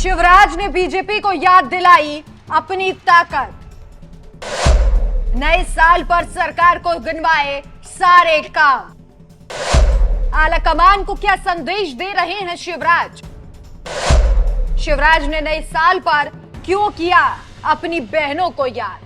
शिवराज ने बीजेपी को याद दिलाई अपनी ताकत। नए साल पर सरकार को गिनवाए सारे काम। आलाकमान को क्या संदेश दे रहे हैं शिवराज? शिवराज ने नए साल पर क्यों किया अपनी बहनों को याद?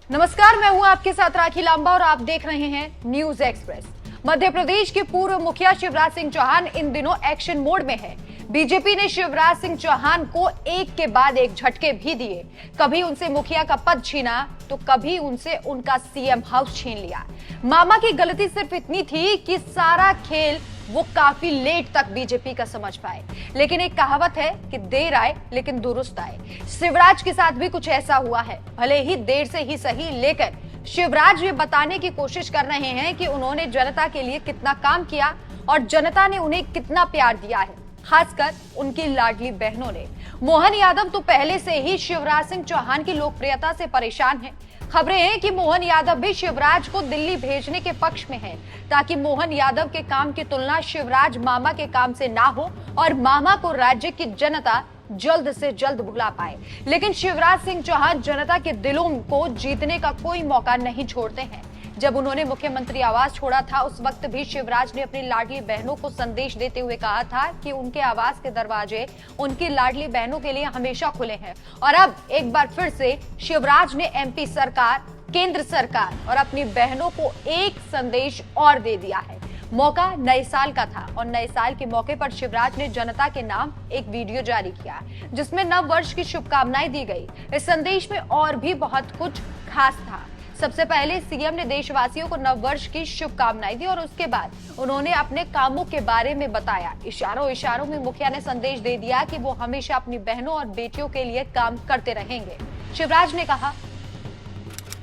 नमस्कार, मैं हूं आपके साथ राखी लांबा और आप देख रहे हैं न्यूज एक्सप्रेस। मध्य प्रदेश के पूर्व मुखिया शिवराज सिंह चौहान इन दिनों एक्शन मोड में है। बीजेपी ने शिवराज सिंह चौहान को एक के बाद एक झटके भी दिए। कभी उनसे मुखिया का पद छीना तो कभी उनसे उनका सीएम हाउस छीन लिया। मामा की गलती सिर्फ इतनी थी कि सारा खेल वो काफी लेट तक बीजेपी का समझ पाए। लेकिन एक कहावत है कि देर आए लेकिन दुरुस्त आए। शिवराज के साथ भी कुछ ऐसा हुआ है। भले ही देर से ही सही, लेकिन शिवराज ये बताने की कोशिश कर रहे हैं कि उन्होंने जनता के लिए कितना काम किया और जनता ने उन्हें कितना प्यार दिया है, खासकर उनकी लाडली बहनों ने। मोहन यादव तो पहले से ही शिवराज सिंह चौहान की लोकप्रियता से परेशान हैं। खबरें हैं कि मोहन यादव भी शिवराज को दिल्ली भेजने के पक्ष में हैं, ताकि मोहन यादव के काम की तुलना शिवराज मामा के काम से ना हो और मामा को राज्य की जनता जल्द से जल्द भुला पाए। लेकिन शिवराज सिंह चौहान जनता के दिलों को जीतने का कोई मौका नहीं छोड़ते हैं। जब उन्होंने मुख्यमंत्री आवास छोड़ा था, उस वक्त भी शिवराज ने अपनी लाडली बहनों को संदेश देते हुए कहा था कि उनके आवास के दरवाजे उनकी लाडली बहनों के लिए हमेशा खुले हैं। और अब एक बार फिर से शिवराज ने एमपी सरकार, केंद्र सरकार और अपनी बहनों को एक संदेश और दे दिया है। मौका नए साल का था और नए साल के मौके पर शिवराज ने जनता के नाम एक वीडियो जारी किया, जिसमें नव वर्ष की शुभकामनाएं दी गई। इस संदेश में और भी बहुत कुछ खास था। सबसे पहले सीएम ने देशवासियों को नव वर्ष की शुभकामनाएं दी और उसके बाद उन्होंने अपने कामों के बारे में बताया। इशारों इशारों में मुखिया ने संदेश दे दिया कि वो हमेशा अपनी बहनों और बेटियों के लिए काम करते रहेंगे। शिवराज ने कहा,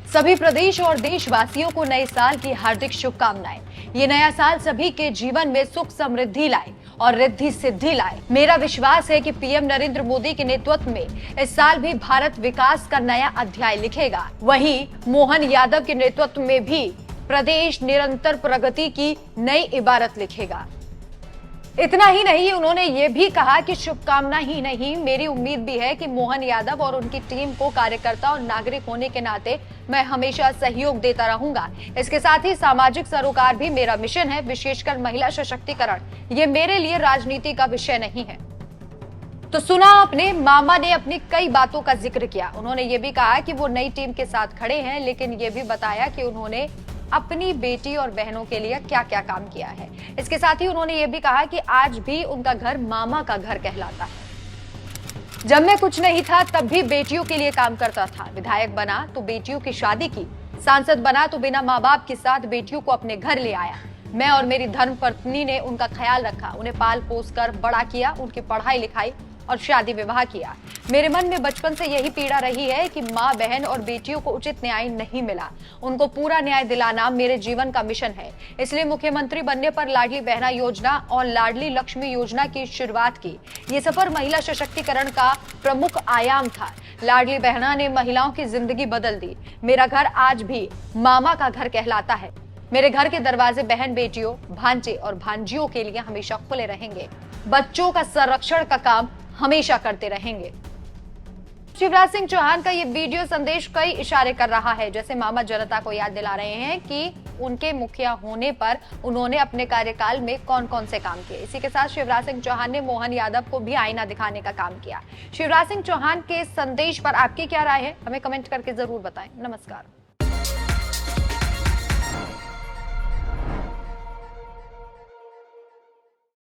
सभी प्रदेश और देशवासियों को नए साल की हार्दिक शुभकामनाएं। ये नया साल सभी के जीवन में सुख समृद्धि लाए और रिद्धि सिद्धि लाए। मेरा विश्वास है कि पीएम नरेंद्र मोदी के नेतृत्व में इस साल भी भारत विकास का नया अध्याय लिखेगा। वहीं मोहन यादव के नेतृत्व में भी प्रदेश निरंतर प्रगति की नई इबारत लिखेगा। इतना ही नहीं, उन्होंने ये भी कहा कि शुभकामना ही नहीं, मेरी उम्मीद भी है कि मोहन यादव और उनकी टीम को कार्यकर्ता और नागरिक होने के नाते मैं हमेशा सहयोग देता रहूंगा। इसके साथ ही सामाजिक सरोकार भी मेरा मिशन है, विशेषकर महिला सशक्तिकरण। ये मेरे लिए राजनीति का विषय नहीं है। तो सुना आपने, मामा ने अपनी कई बातों का जिक्र किया। उन्होंने ये भी कहा कि वो नई टीम के साथ खड़े हैं, लेकिन ये भी बताया कि उन्होंने अपनी बेटी और बहनों के लिए क्या क्या काम किया है। इसके साथ ही उन्होंने ये भी कहा कि आज भी उनका घर मामा का घर कहलाता है। जब मैं कुछ नहीं था तब भी बेटियों के लिए काम करता था। विधायक बना तो बेटियों की शादी की, सांसद बना तो बिना माँ बाप के साथ बेटियों को अपने घर ले आया। मैं और मेरी धर्मपत्नी ने उनका ख्याल रखा, उन्हें पाल पोस कर बड़ा किया, उनकी पढ़ाई लिखाई और शादी विवाह किया। मेरे मन में बचपन से यही पीड़ा रही है कि माँ, बहन और बेटियों को उचित न्याय नहीं मिला। उनको पूरा न्याय दिलाना मेरे जीवन का मिशन है। इसलिए मुख्यमंत्री बनने पर लाडली बहना योजना और लाडली लक्ष्मी योजना की शुरुआत की। ये सफर महिला सशक्तिकरण का प्रमुख आयाम था। लाडली बहना ने महिलाओं की जिंदगी बदल दी। मेरा घर आज भी मामा का घर कहलाता है। मेरे घर के दरवाजे बहन बेटियों, भांजे और भांजियों के लिए हमेशा खुले रहेंगे। बच्चों का संरक्षण का काम हमेशा करते रहेंगे। शिवराज सिंह चौहान का ये वीडियो संदेश कई इशारे कर रहा है। जैसे मामा जनता को याद दिला रहे हैं कि उनके मुखिया होने पर उन्होंने अपने कार्यकाल में कौन कौन से काम किए। इसी के साथ शिवराज सिंह चौहान ने मोहन यादव को भी आईना दिखाने का काम किया। शिवराज सिंह चौहान के संदेश पर आपकी क्या राय है, हमें कमेंट करके जरूर बताएं। नमस्कार।